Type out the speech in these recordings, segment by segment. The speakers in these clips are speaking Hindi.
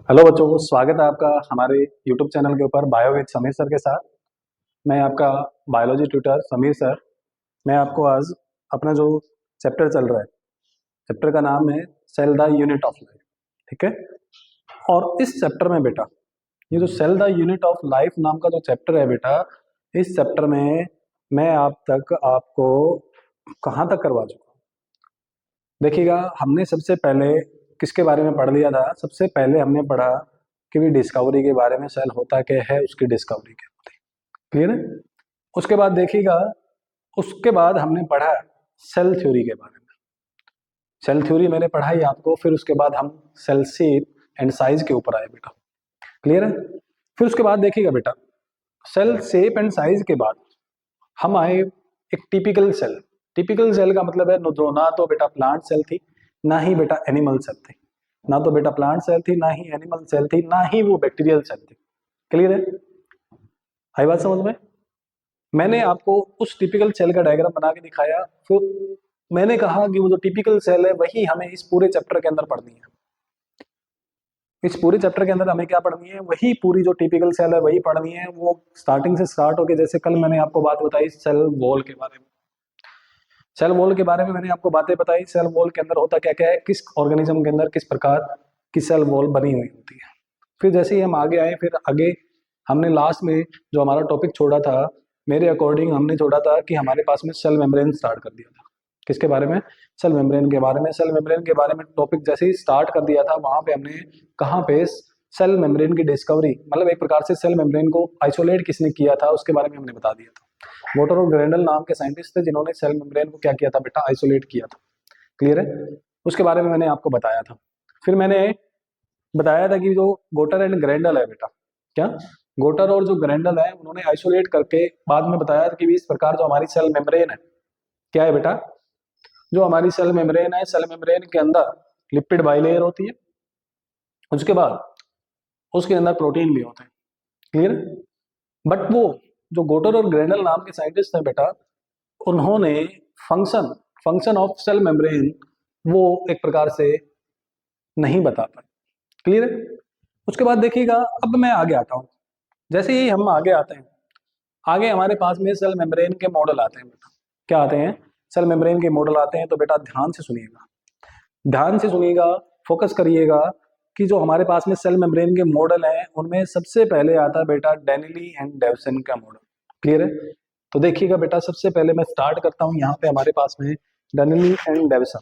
हेलो बच्चों को स्वागत है आपका हमारे यूट्यूब चैनल के ऊपर बायो विद समीर सर के साथ। मैं आपका बायोलॉजी ट्यूटर समीर सर। मैं आपको आज अपना जो चैप्टर चल रहा है, चैप्टर का नाम है cell the unit of life. ठीक है। और इस चैप्टर में बेटा, ये जो cell the unit of life नाम का जो चैप्टर है बेटा, इस चैप्टर में मैं आपको कहाँ तक करवा चुका हूँ। देखिएगा, हमने सबसे पहले किसके बारे में पढ़ लिया था? सबसे पहले हमने पढ़ा कि भी डिस्कवरी के बारे में, सेल होता क्या है, उसकी डिस्कवरी क्या होती है। क्लियर है? उसके बाद देखिएगा, उसके बाद हमने पढ़ा सेल थ्योरी के बारे में। सेल थ्योरी मैंने पढ़ाई आपको, फिर उसके बाद हम सेल शेप एंड साइज के ऊपर आए बेटा। क्लियर है? फिर उसके बाद देखिएगा बेटा, सेल शेप एंड साइज के बाद हम आए एक टिपिकल सेल। टिपिकल सेल का मतलब है जो ना तो बेटा प्लांट सेल थी, ना ही बेटा एनिमल सेल थी। ना तो बेटा प्लांट सेल थी, ना ही एनिमल सेल थी, ना ही वो बैक्टीरियल सेल थी। क्लियर है? आई बात समझ में? मैंने आपको उस टिपिकल सेल का डायग्राम बना के दिखाया, फिर मैंने कहा कि वो जो टिपिकल सेल है वही हमें इस पूरे चैप्टर के अंदर पढ़नी है। इस पूरे चैप्टर के अंदर हमें क्या पढ़नी है? वही पूरी जो टिपिकल सेल है वही पढ़नी है। वो स्टार्टिंग से स्टार्ट होके, जैसे कल मैंने आपको बात बताई सेल वॉल के बारे में। सेल वॉल के बारे में मैंने आपको बातें बताई, सेल वॉल के अंदर होता क्या क्या है, किस ऑर्गेनिज्म के अंदर किस प्रकार की सेल वॉल बनी हुई होती है। फिर जैसे ही हम आगे आए, फिर आगे हमने लास्ट में जो हमारा टॉपिक छोड़ा था, मेरे अकॉर्डिंग हमने छोड़ा था कि हमारे पास में सेल मेम्ब्रेन स्टार्ट कर दिया था। किसके बारे में? सेल मेम्ब्रेन के बारे में। सेल मेम्ब्रेन के बारे में टॉपिक जैसे ही स्टार्ट कर दिया था, वहां पे हमने कहाँ पे सेल मेम्ब्रेन की डिस्कवरी, मतलब एक प्रकार से सेल मेम्ब्रेन को आइसोलेट किसने किया था उसके बारे में हमने बता दिया था। वोटर और ग्रेंडल नाम के साइंटिस्ट थे जिन्होंने सेल मेम्ब्रेन को क्या किया था बेटा? आइसोलेट किया था। क्लियर है? उसके बारे में मैंने आपको बताया था। फिर मैंने बताया था कि जो गोटर एंड ग्रैंडल है बेटा, क्या गोटर और जो ग्रैंडल है उन्होंने आइसोलेट करके बाद में बताया था कि इस प्रकार जो हमारी सेल मेम्ब्रेन है, क्या है बेटा? जो हमारी सेल मेम्ब्रेन है, सेल मेम्ब्रेन के अंदर लिपिड बाइलेयर होती है, उसके बाद उसके अंदर प्रोटीन भी होते हैं। क्लियर? बट वो जो गोटर और ग्रैंडल नाम के साइंटिस्ट थे बेटा, उन्होंने function function of cell membrane वो एक प्रकार से नहीं बता पाए। क्लियर है? उसके बाद देखिएगा, अब मैं आगे आता हूँ। जैसे ही हम आगे आते हैं, आगे हमारे पास में सेल मेम्ब्रेन के मॉडल आते हैं बेटा। क्या आते हैं? सेल मेम्ब्रेन के मॉडल आते हैं। तो बेटा ध्यान से सुनिएगा, ध्यान से सुनिएगा, फोकस करिएगा कि जो हमारे पास में सेल मेम्ब्रेन के मॉडल हैं उनमें सबसे पहले आता है बेटा डेनिली एंड डेवसन का मॉडल। क्लियर है? तो देखिएगा बेटा, सबसे पहले मैं स्टार्ट करता हूँ यहाँ पे हमारे पास में डेनिली एंड डेवसन।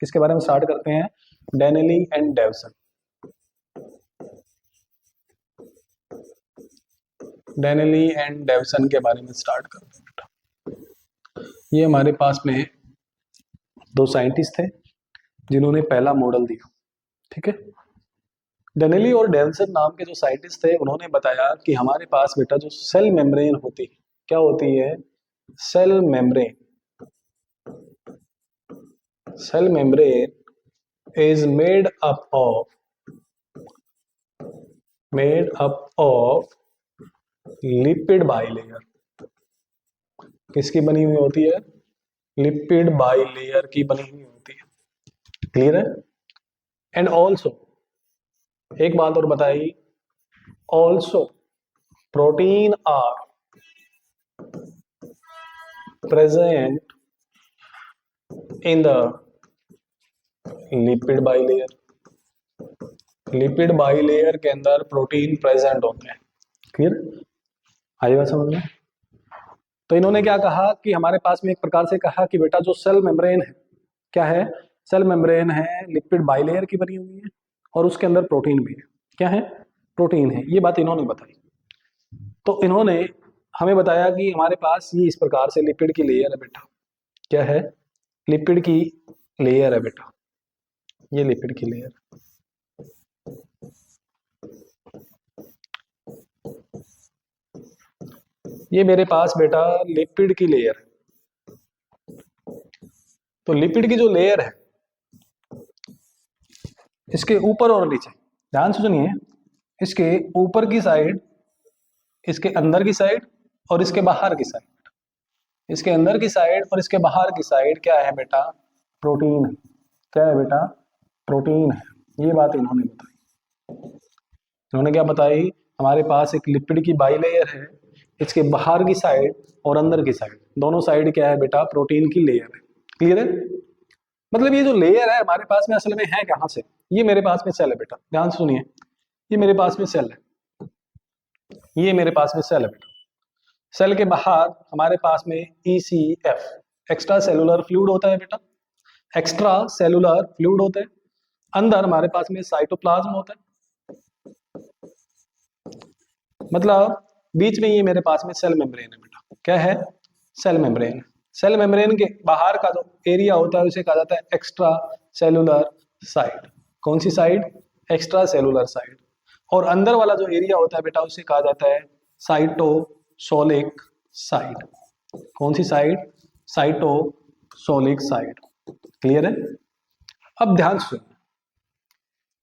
किसके बारे में स्टार्ट करते हैं? डेनिली एंड डेवसन। डेनिली एंड डेवसन के बारे में स्टार्ट करते हैं बेटा। ये हमारे पास में दो साइंटिस्ट थे जिन्होंने पहला मॉडल दिया। ठीक है। डेनेली और डेवसन नाम के जो साइंटिस्ट थे उन्होंने बताया कि हमारे पास बेटा जो सेल मेम्ब्रेन होती है, क्या होती है? Cell membrane. Cell membrane is made up of lipid bilayer. किसकी बनी हुई होती है? लिपिड बाइलेयर की बनी हुई होती है। क्लियर है? एंड ऑल्सो एक बात और बताई, also protein are present in the lipid bilayer. Lipid bilayer के अंदर प्रोटीन प्रेजेंट होते हैं। क्लियर? आई बात समझ में? तो इन्होंने क्या कहा कि हमारे पास में एक प्रकार से कहा कि बेटा जो सेल मेम्ब्रेन है, क्या है? सेल मेम्ब्रेन है, लिपिड बाइलेयर की बनी हुई है और उसके अंदर प्रोटीन भी है। क्या है? प्रोटीन है। ये बात इन्होंने बताई। तो इन्होंने हमें बताया कि हमारे पास ये इस प्रकार से लिपिड की लेयर है बेटा। क्या है? लिपिड की लेयर है बेटा। ये लिपिड की लेयर, ये मेरे पास बेटा लिपिड की लेयर है। तो लिपिड की जो लेयर है, इसके ऊपर और नीचे, ध्यान से सुनिए, इसके ऊपर की साइड, इसके अंदर की साइड और इसके बाहर की साइड, इसके अंदर की साइड और इसके बाहर की साइड क्या है बेटा? प्रोटीन है। क्या है बेटा? प्रोटीन है। ये बात इन्होंने बताई। इन्होंने क्या बताई, हमारे पास एक लिपिड की बाइलेयर है, इसके बाहर की साइड और अंदर की साइड, दोनों साइड क्या है बेटा, प्रोटीन की लेयर है। क्लियर है? मतलब ये जो लेयर है हमारे पास में असल में है कहाँ से, ये मेरे पास में सेल है बेटा, ध्यान से सुनिए, ये मेरे पास में सेल है, ये मेरे पास में सेल है बेटा। सेल के बाहर हमारे पास में ECF, एक्स्ट्रा सेलुलर फ्लूइड होता है बेटा, एक्स्ट्रा सेलुलर फ्लूइड होता है। अंदर हमारे पास में साइटोप्लाज्म होता है, मतलब बीच में ये मेरे पास में सेल मेम्ब्रेन है बेटा। क्या है? Cell membrane. सेल मेम्ब्रेन के बाहर का जो एरिया होता है उसे कहा जाता है एक्स्ट्रा सेलुलर साइड। कौन सी साइड? Extra cellular side. और अंदर वाला जो एरिया होता है बेटा उसे कहा जाता है साइटोसोलिक साइड। कौन सी साइड? Cytosolic side. क्लियर है? अब ध्यान से सुनिए,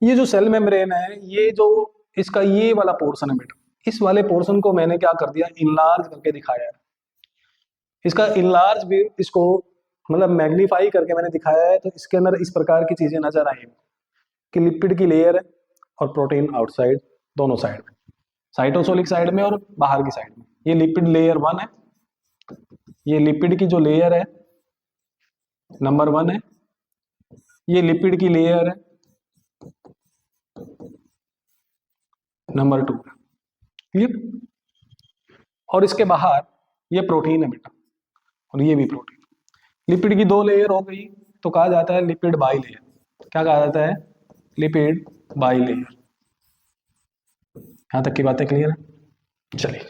ये जो सेल मेम्ब्रेन है, ये जो इसका ये वाला पोर्शन है बेटा, इस वाले पोर्शन को मैंने क्या कर दिया, इनलार्ज करके दिखाया है। इसका इनलार्ज भी, इसको मतलब मैग्नीफाई करके मैंने दिखाया है। तो इसके अंदर इस प्रकार की चीजें नजर आई कि लिपिड की लेयर है और प्रोटीन आउटसाइड, दोनों साइड में, साइटोसोलिक साइड में और बाहर की साइड में। ये लिपिड लेयर 1 है, ये लिपिड की जो लेयर है नंबर 1 है, ये लिपिड की लेयर है नंबर 2 है। क्लियर? और इसके बाहर ये प्रोटीन है बेटा, और ये भी प्रोटीन। लिपिड की 2 लेयर हो गई तो कहा जाता है लिपिड बाई लेयर। क्या कहा जाता है? Lipid by layer. यहां तक की बातें क्लियर है? चलिए,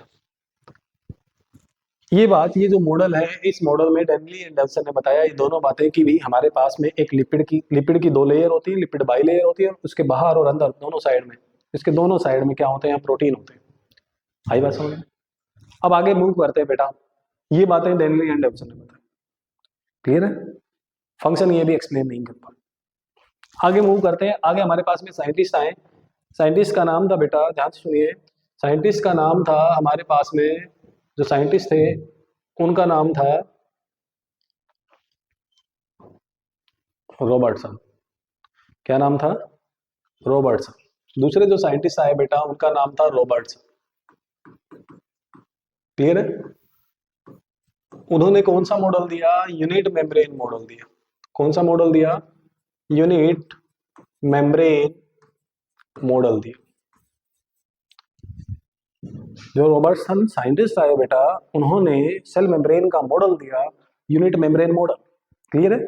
ये बात, ये जो मॉडल है, इस मॉडल में डेनली एंड डेल्सन ने बताया ये दोनों बातें कि भी हमारे पास में एक लिपिड की 2 लेयर होती है, लिपिड बाई लेयर होती है, उसके बाहर और अंदर दोनों साइड में, इसके दोनों साइड में क्या होते हैं, प्रोटीन होते हैं। आई बात समझ में? अब आगे मूव करते हैं बेटा, ये बातें डेनली एंड डेल्सन ने बताई। क्लियर है? फंक्शन ये भी एक्सप्लेन नहीं कर पाए। आगे मूव करते हैं, आगे हमारे पास में साइंटिस्ट आए। साइंटिस्ट का नाम था बेटा, ध्यान से सुनिए, साइंटिस्ट का नाम था हमारे पास में, जो साइंटिस्ट थे उनका नाम था रॉबर्टसन। क्या नाम था? रॉबर्टसन। दूसरे जो साइंटिस्ट आए बेटा उनका नाम था रॉबर्टसन। क्लियर है? उन्होंने कौन सा मॉडल दिया? यूनिट मेम्ब्रेन मॉडल दिया। कौन सा मॉडल दिया? यूनिट मेम्ब्रेन मॉडल दिया। जो रॉबर्टसन साइंटिस्ट आए बेटा, उन्होंने सेल मेम्ब्रेन का मॉडल दिया, यूनिट मेम्ब्रेन मॉडल। क्लियर है?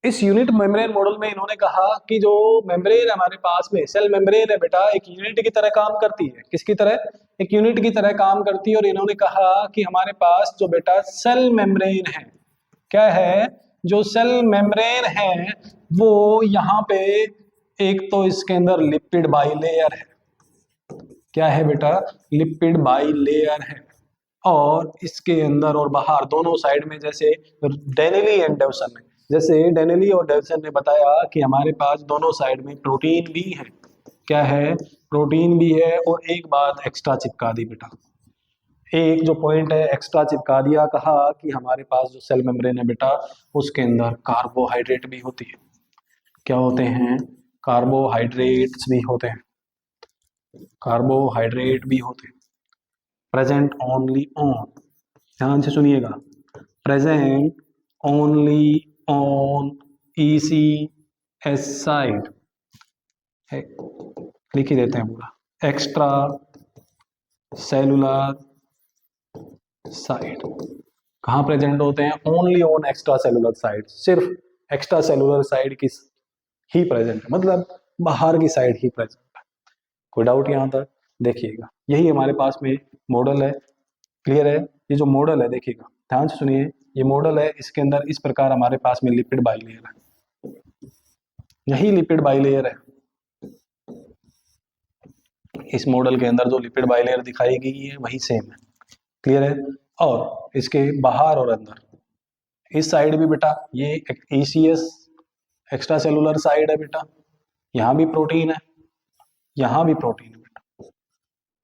इस यूनिट मेम्ब्रेन मॉडल में इन्होंने कहा कि जो मेम्ब्रेन हमारे पास में सेल मेम्ब्रेन है बेटा, एक यूनिट की तरह काम करती है। किसकी तरह? एक यूनिट की तरह काम करती है। और इन्होंने कहा कि हमारे पास जो बेटा सेल मेम्ब्रेन है, क्या है, जो सेल मेम्ब्रेन है वो यहाँ पे एक तो इसके अंदर लिपिड बाइलेयर है। क्या है बेटा? लिपिड बाइलेयर है। और इसके अंदर और बाहर दोनों साइड में, जैसे डेनेली एंड डेवसन ने, जैसे डेनेली और डेवसन ने बताया कि हमारे पास दोनों साइड में प्रोटीन भी है। क्या है? प्रोटीन भी है। और एक बात एक्स्ट्रा चिपका दी बेटा, एक जो पॉइंट है एक्स्ट्रा चिपका दिया, कहा कि हमारे पास जो सेल मेम्ब्रेन है बेटा उसके अंदर कार्बोहाइड्रेट भी होती है। क्या होते हैं? कार्बोहाइड्रेट्स भी होते हैं, कार्बोहाइड्रेट भी होते हैं। प्रेजेंट ओनली ऑन, ध्यान से सुनिएगा, present only on ECS side है, लिख ही देते हैं पूरा, एक्स्ट्रा सेलुलर साइड। कहाँ प्रेजेंट होते हैं? Only on extra cellular side, सिर्फ एक्स्ट्रा सेलुलर साइड की ही प्रेजेंट है, मतलब बाहर की साइड ही प्रेजेंट है। कोई डाउट यहाँ तक? देखिएगा, यही हमारे पास में मॉडल है। क्लियर है? ये जो मॉडल है देखिएगा, ध्यान से सुनिए, ये मॉडल है, इसके अंदर इस प्रकार हमारे पास में लिपिड बाइलेयर है, यही लिपिड बाइलेयर है। इस मॉडल के अंदर जो लिपिड बाइलेयर दिखाई गई है वही सेम है। क्लियर है? और इसके बाहर और अंदर इस साइड भी बेटा ये ECS एक्स्ट्रा सेलुलर साइड है बेटा, यहाँ भी प्रोटीन है, यहाँ भी प्रोटीन है बेटा।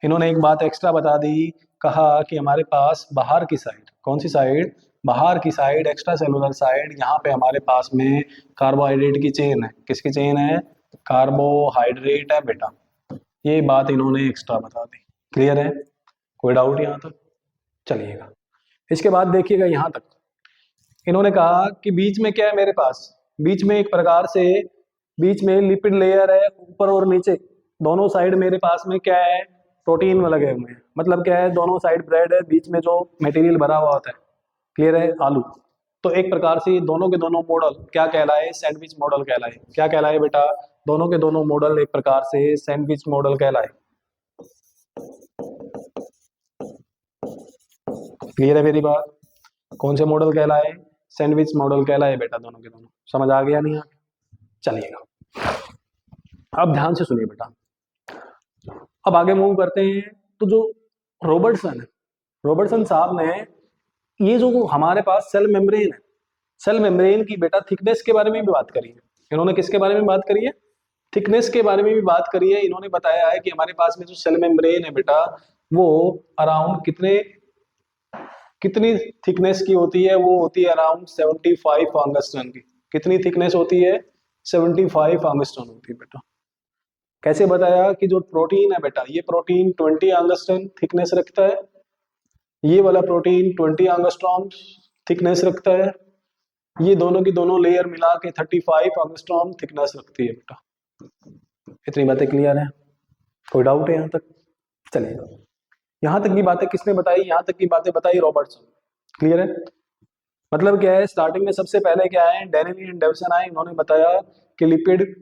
इन्होंने एक बात एक्स्ट्रा बता दी, कहा कि हमारे पास बाहर की साइड, कौन सी साइड? बाहर की साइड, एक्स्ट्रा सेलुलर साइड, यहाँ पे हमारे पास में कार्बोहाइड्रेट की चेन है। किसकी चेन है? कार्बोहाइड्रेट है बेटा। ये बात इन्होंने एक्स्ट्रा बता दी। क्लियर है? कोई डाउट यहाँ तक? चलिएगा, इसके बाद देखिएगा यहाँ तक। इन्होंने कहा कि बीच में क्या है मेरे पास, बीच में एक प्रकार से बीच में लिपिड लेयर है, ऊपर और नीचे दोनों साइड मेरे पास में क्या है, प्रोटीन में लगे हुए हैं। मतलब क्या है, दोनों साइड ब्रेड है, बीच में जो मटेरियल भरा हुआ होता है, क्लियर है, आलू। तो एक प्रकार से दोनों के दोनों मॉडल क्या कहलाए, सैंडविच मॉडल कहलाए। क्या कहलाए बेटा? दोनों के दोनों मॉडल एक प्रकार से सैंडविच मॉडल कहलाए। क्लियर है मेरी बात? कौन से मॉडल कहलाए? सैंडविच मॉडल कहलाए बेटा, दोनों के दोनों। समझ आ गया नहीं? चलिएगा, अब ध्यान से सुनिए बेटा। अब आगे मूव करते हैं। तो जो रॉबर्टसन है, रॉबर्टसन साहब ने ये जो हमारे पास सेल मेम्ब्रेन है, सेल मेम्ब्रेन की बेटा थिकनेस के बारे में भी बात करी है। इन्होंने किसके बारे में बात करी है? थिकनेस के बारे में भी बात करी है। इन्होंने बताया है कि हमारे पास में जो सेल मेम्ब्रेन है बेटा, वो अराउंड कितनी थिकनेस की होती है? वो होती है अराउंड 75 एंगस्ट्रॉन की। कितनी थिकनेस होती है? 75 एंगस्ट्रॉन होती है बेटा। कैसे बताया कि जो प्रोटीन है बेटा, ये प्रोटीन 20 एंगस्ट्रॉन थिकनेस रखता है, ये वाला प्रोटीन 20 एंगस्ट्रॉम थिकनेस रखता है, ये दोनों की दोनों लेयर मिला के 35 एंगस्ट्रॉम थिकनेस रखती है बेटा। इतनी बातें क्लियर है? कोई डाउट है यहाँ तक? चलिए, यहाँ तक की बातें किसने बताई? यहाँ तक की बातें बताई रॉबर्टसन। क्लियर है? मतलब क्या है, स्टार्टिंग में सबसे पहले क्या है, डेनिली एंड डेविसन आए। इन्होंने बताया कि लिपिड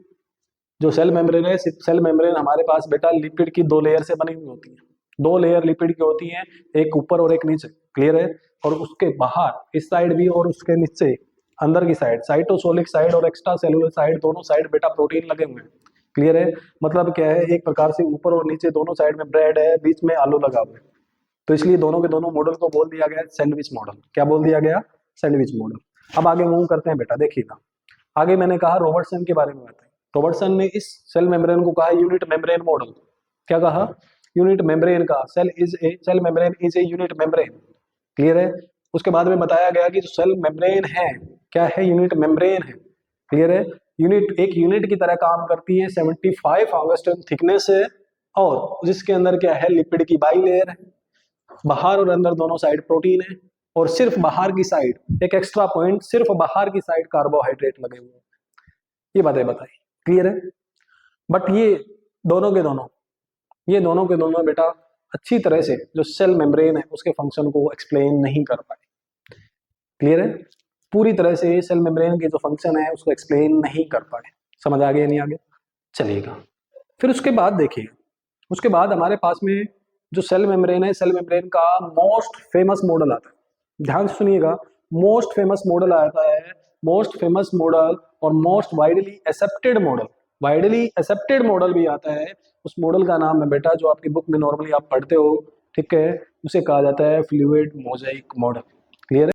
जो सेल मेम्ब्रेन है, सेल मेम्ब्रेन हमारे पास बेटा लिपिड की दो लेयर से बनी हुई होती है। दो लेयर लिपिड की होती हैं, एक ऊपर और एक नीचे। क्लियर है? और उसके बाहर इस साइड भी और उसके नीचे अंदर की साइड, साइटोसोलिक साइड और एक्स्ट्रा सेलुलर साइड, दोनों साइड बेटा प्रोटीन लगे हुए हैं। क्लियर है? मतलब क्या है, एक प्रकार से ऊपर और नीचे दोनों साइड में ब्रेड है, बीच में आलू लगा हुआ है। तो इसलिए दोनों के दोनों मॉडल को बोल दिया गया सैंडविच मॉडल। क्या बोल दिया गया? Sandwich model. अब आगे मूव करते हैं बेटा, देखिएगा। आगे मैंने कहा रॉबर्टसन के बारे में बताया। रॉबर्टसन ने इस सेल मेम्ब्रेन को कहा यूनिट मेम्ब्रेन मॉडल। क्या कहा? यूनिट मेम्ब्रेन का, cell membrane is a unit membrane. Clear है? उसके बाद में बताया गया कि जो सेल मेम्ब्रेन है, क्या है? यूनिट मेम्ब्रेन है। क्लियर है? यूनिट एक यूनिट की तरह काम करती है, 75 एंगस्ट्रॉम थिकनेस है, और जिसके अंदर क्या है, लिपिड की बाई लेयर है, बाहर और अंदर दोनों साइड प्रोटीन है, और सिर्फ बाहर की साइड, एक एक्स्ट्रा पॉइंट, सिर्फ बाहर की साइड कार्बोहाइड्रेट लगे हुए हैं। ये बातें बताई। क्लियर है? बट ये दोनों के दोनों बेटा अच्छी तरह से जो सेल मेम्ब्रेन है उसके फंक्शन को एक्सप्लेन नहीं कर पाए। क्लियर है? पूरी तरह से सेल मेम्ब्रेन के जो फंक्शन है उसको एक्सप्लेन नहीं कर पाए। समझ आ गया नहीं? आगे चलिएगा। फिर उसके बाद देखिए, उसके बाद हमारे पास में जो सेल मेम्ब्रेन है, सेल मेम्ब्रेन का मोस्ट फेमस मॉडल आता है। ध्यान से सुनिएगा, मोस्ट फेमस मॉडल आता है, मोस्ट फेमस मॉडल और most widely accepted model. Widely accepted model भी आता है। उस मॉडल का नाम है बेटा, जो आपकी बुक में नॉर्मली आप पढ़ते हो, ठीक है, उसे कहा जाता है फ्लूइड मोजाइक मॉडल। क्लियर है?